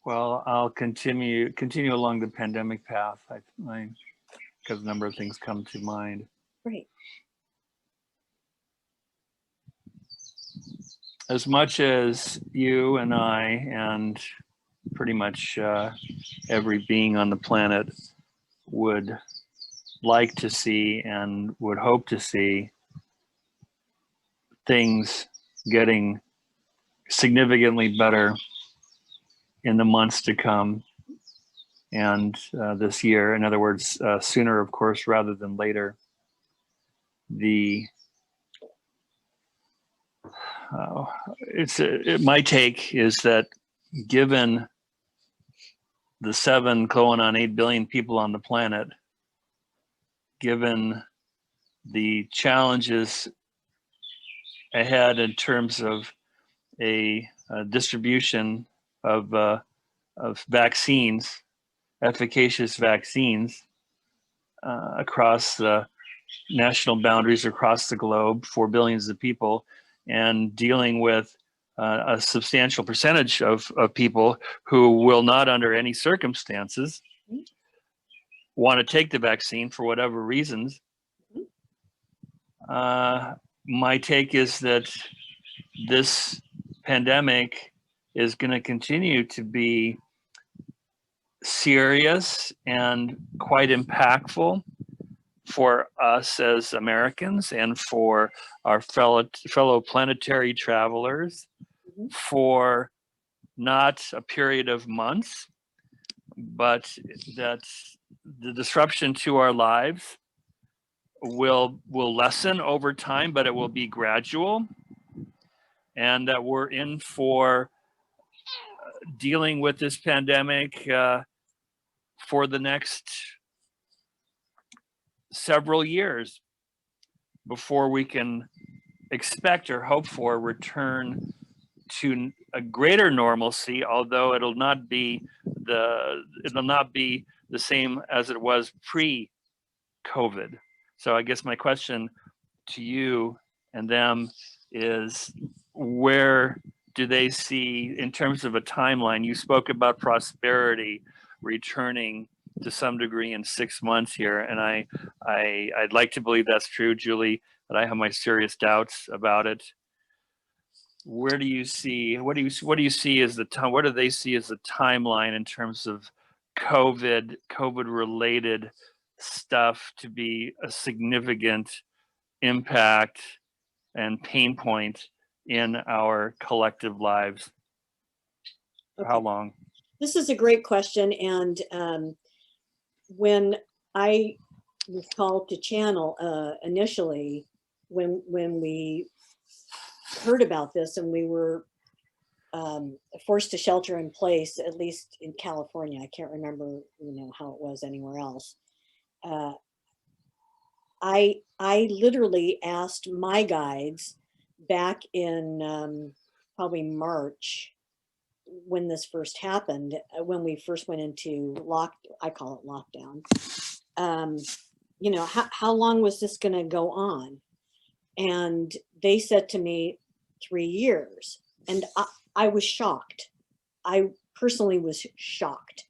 Well, I'll continue along the pandemic path. Because a number of things come to mind. Great. As much as you and I and pretty much every being on the planet would like to see and would hope to see things getting significantly better in the months to come and this year. In other words, sooner, of course, rather than later. My take is that given the 7 going on 8 billion people on the planet, given the challenges ahead in terms of a distribution of vaccines, efficacious vaccines across the national boundaries across the globe for billions of people, and dealing with a substantial percentage of people who will not under any circumstances want to take the vaccine for whatever reasons. My take is that this pandemic is going to continue to be serious and quite impactful for us as Americans and for our fellow planetary travelers for not a period of months, but that the disruption to our lives will lessen over time, but it will be gradual, and that we're in for dealing with this pandemic for the next several years before we can expect or hope for a return to a greater normalcy, although it'll not be the same as it was pre-COVID. So I guess my question to you and them is, where do they see, in terms of a timeline? You spoke about prosperity returning to some degree in 6 months here, and I'd like to believe that's true, Julie, but I have my serious doubts about it. Where do you see? What do you see as the time? What do they see as the timeline in terms of COVID related stuff to be a significant impact and pain point in our collective lives? For how long? This is a great question, and when I was called to channel initially, when we heard about this and we were forced to shelter in place, at least in California, I can't remember how it was anywhere else. I literally asked my guides back in probably March, when this first happened, when we first went into I call it lockdown, how long was this going to go on? And they said to me, 3 years. And I was shocked. I personally was shocked.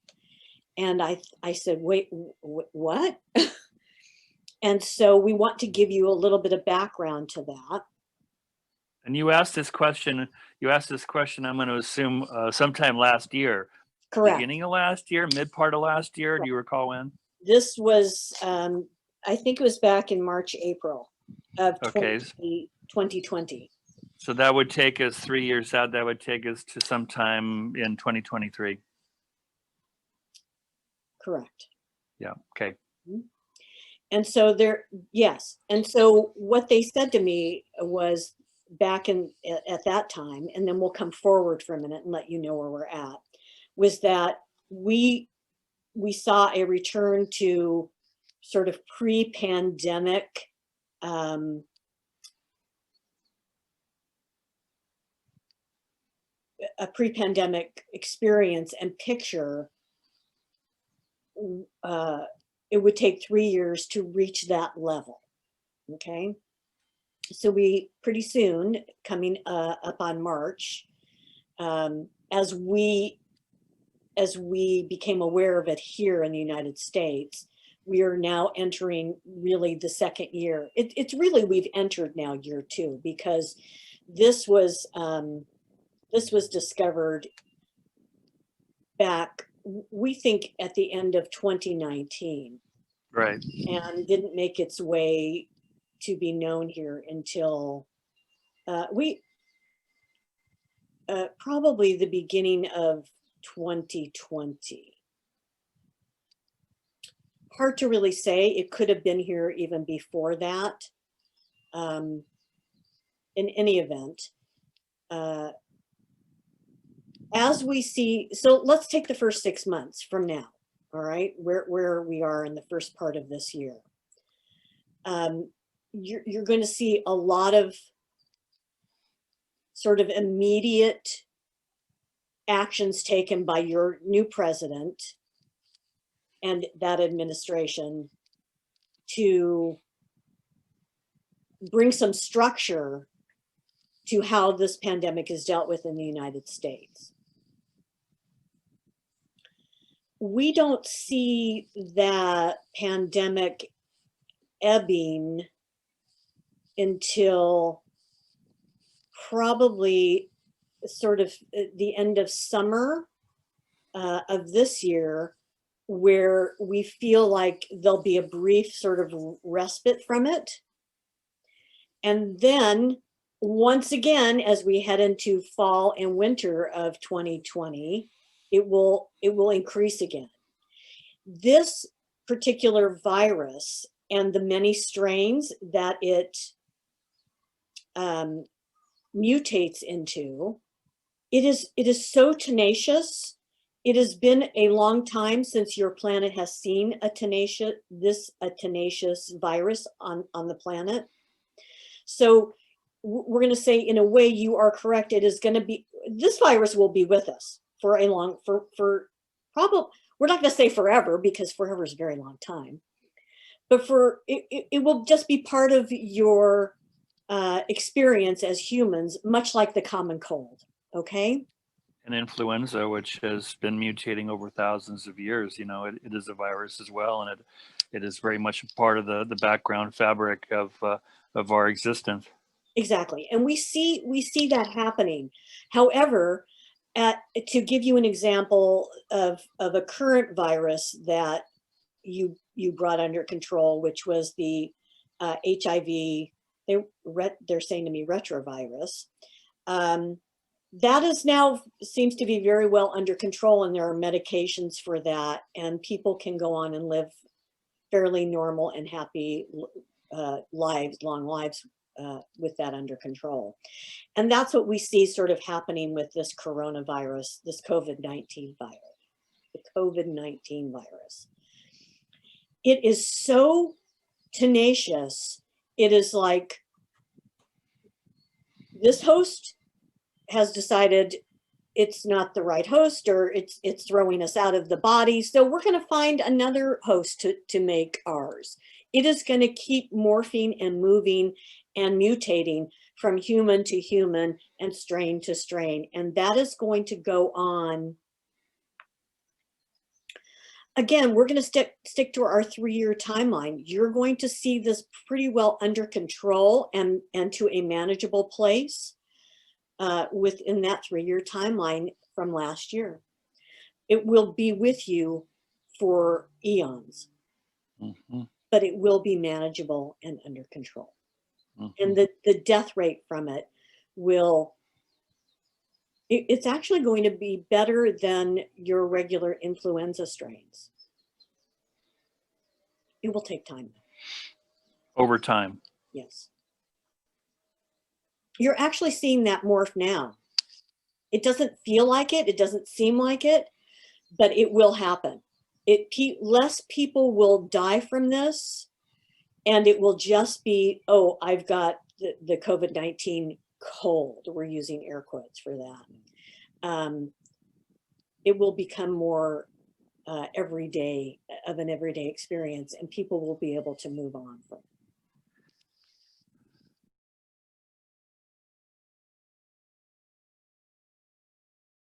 And I said, wait, what? And so we want to give you a little bit of background to that. And you asked this question, I'm going to assume sometime last year. Correct. Beginning of last year, mid part of last year. Correct. Do you recall when? This was, I think it was back in March, April of 2020. So that would take us 3 years out. That would take us to sometime in 2023. Correct. Yeah. Okay. And so yes. And so what they said to me was back at that time, and then we'll come forward for a minute and let you know where we're at, was that we saw a return to sort of pre-pandemic a pre-pandemic experience and picture. It would take 3 years to reach that level. Okay. So we pretty soon, coming up on March, as we as we became aware of it here in the United States, we are now entering really the second year. It's really, we've entered now year 2, because this was discovered back, we think, at the end of 2019. Right. And didn't make its way to be known here until probably the beginning of 2020. Hard to really say. It could have been here even before that. In any event, as we see, so let's take the first 6 months from now, all right, where we are in the first part of this year. You're going to see a lot of sort of immediate actions taken by your new president and that administration to bring some structure to how this pandemic is dealt with in the United States. We don't see that pandemic ebbing until probably sort of the end of summer of this year, where we feel like there'll be a brief sort of respite from it. And then once again, as we head into fall and winter of 2020, it will increase again. This particular virus and the many strains that it mutates into, it is so tenacious. It has been a long time since your planet has seen a tenacious virus on the planet. So we're going to say, in a way, you are correct. It is going to be, this virus will be with us for a long, for probably, we're not going to say forever, because forever is a very long time, but it will just be part of your experience as humans, much like the common cold. Okay. And influenza, which has been mutating over thousands of years, you know, it is a virus as well, and it is very much a part of the background fabric of our existence. Exactly, and we see that happening. However, to give you an example of a current virus that you brought under control, which was the HIV, they're saying to me retrovirus. That is now seems to be very well under control, and there are medications for that, and people can go on and live fairly normal and happy lives, long lives with that under control. And that's what we see sort of happening with this coronavirus, this COVID-19 virus, the COVID-19 virus. It is so tenacious. It is like this host has decided it's not the right host, or it's throwing us out of the body. So we're going to find another host to make ours. It is going to keep morphing and moving and mutating from human to human and strain to strain. And that is going to go on. Again, we're going to stick to our 3-year timeline. You're going to see this pretty well under control and to a manageable place within that 3-year timeline from last year. It will be with you for eons, but it will be manageable and under control. And the death rate from it will, it's actually going to be better than your regular influenza strains. It will take time. Over time. Yes. You're actually seeing that morph now. It doesn't feel like it. It doesn't seem like it, but it will happen. Less people will die from this, and it will just be, oh, I've got the COVID-19 cold. We're using air quotes for that. It will become more everyday experience, and people will be able to move on from it.